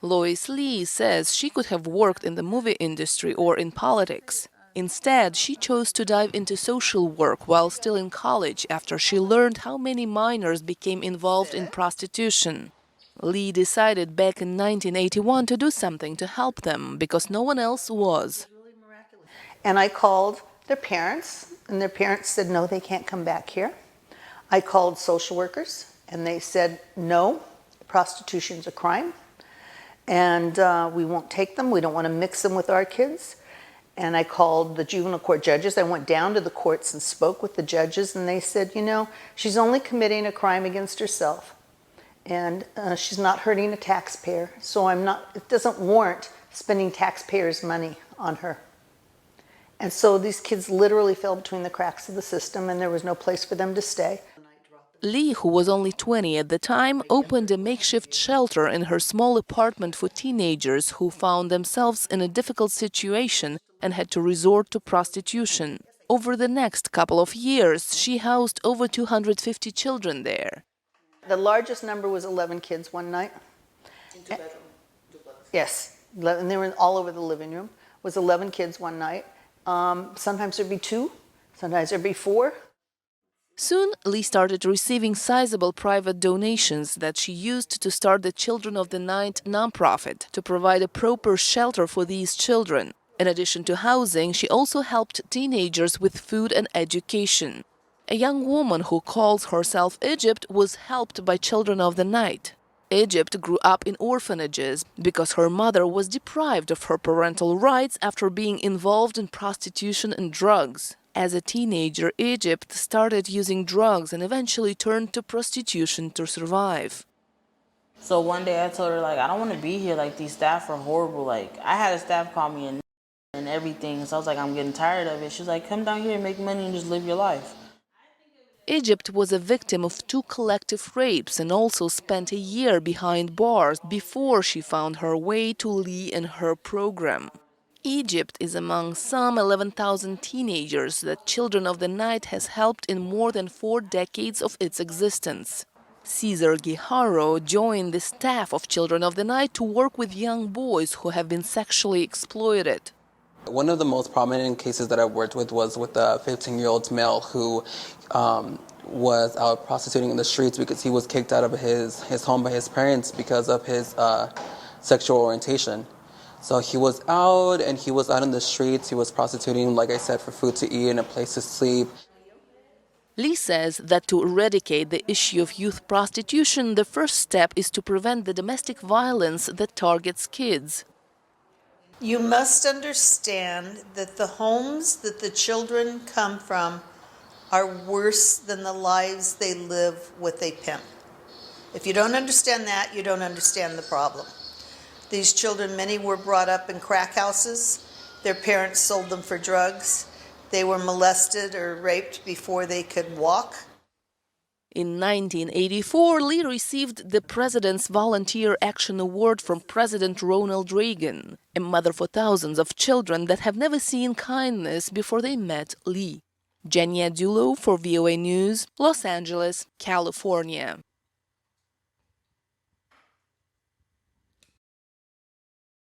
Lois Lee says she could have worked in the movie industry or in politics. Instead, she chose to dive into social work while still in college after she learned how many minors became involved in prostitution. Lee decided back in 1981 to do something to help them because no one else was. And I called their parents, and their parents said, no, they can't come back here. I called social workers, and they said, no, prostitution's a crime, and we won't take them. We don't want to mix them with our kids. And I called the juvenile court judges. I went down to the courts and spoke with the judges, and they said, you know, she's only committing a crime against herself, and she's not hurting a taxpayer, so it doesn't warrant spending taxpayers' money on her. And so these kids literally fell between the cracks of the system, and there was no place for them to stay. Lee, who was only 20 at the time, opened a makeshift shelter in her small apartment for teenagers who found themselves in a difficult situation and had to resort to prostitution. Over the next couple of years, she housed over 250 children there. The largest number was 11 kids one night. In two-bedroom duplex. Yes, and they were all over the living room. It was 11 kids one night. Sometimes there'd be 2, sometimes there'd be 4. Soon, Lee started receiving sizable private donations that she used to start the Children of the Night nonprofit to provide a proper shelter for these children. In addition to housing, she also helped teenagers with food and education. A young woman who calls herself Egypt was helped by Children of the Night. Egypt grew up in orphanages because her mother was deprived of her parental rights after being involved in prostitution and drugs. As a teenager, Egypt started using drugs and eventually turned to prostitution to survive. So one day I told her, like, I don't want to be here. Like, these staff are horrible. Like, I had a staff call me and everything. So I was like, I'm getting tired of it. She was like, come down here and make money and just live your life. Egypt was a victim of 2 collective rapes and also spent a year behind bars before she found her way to Lee and her program. Egypt is among some 11,000 teenagers that Children of the Night has helped in more than 4 decades of its existence. Cesar Guijaro joined the staff of Children of the Night to work with young boys who have been sexually exploited. One of the most prominent cases that I worked with was with a 15-year-old male who was out prostituting in the streets because he was kicked out of his home by his parents because of his sexual orientation. So he was out in the streets. He was prostituting, like I said, for food to eat and a place to sleep. Lee says that to eradicate the issue of youth prostitution, the first step is to prevent the domestic violence that targets kids. You must understand that the homes that the children come from are worse than the lives they live with a pimp. If you don't understand that, you don't understand the problem. These children, many were brought up in crack houses. Their parents sold them for drugs. They were molested or raped before they could walk. In 1984, Lee received the President's Volunteer Action Award from President Ronald Reagan, a mother for thousands of children that have never seen kindness before they met Lee. Genia Dulot for VOA News, Los Angeles, California.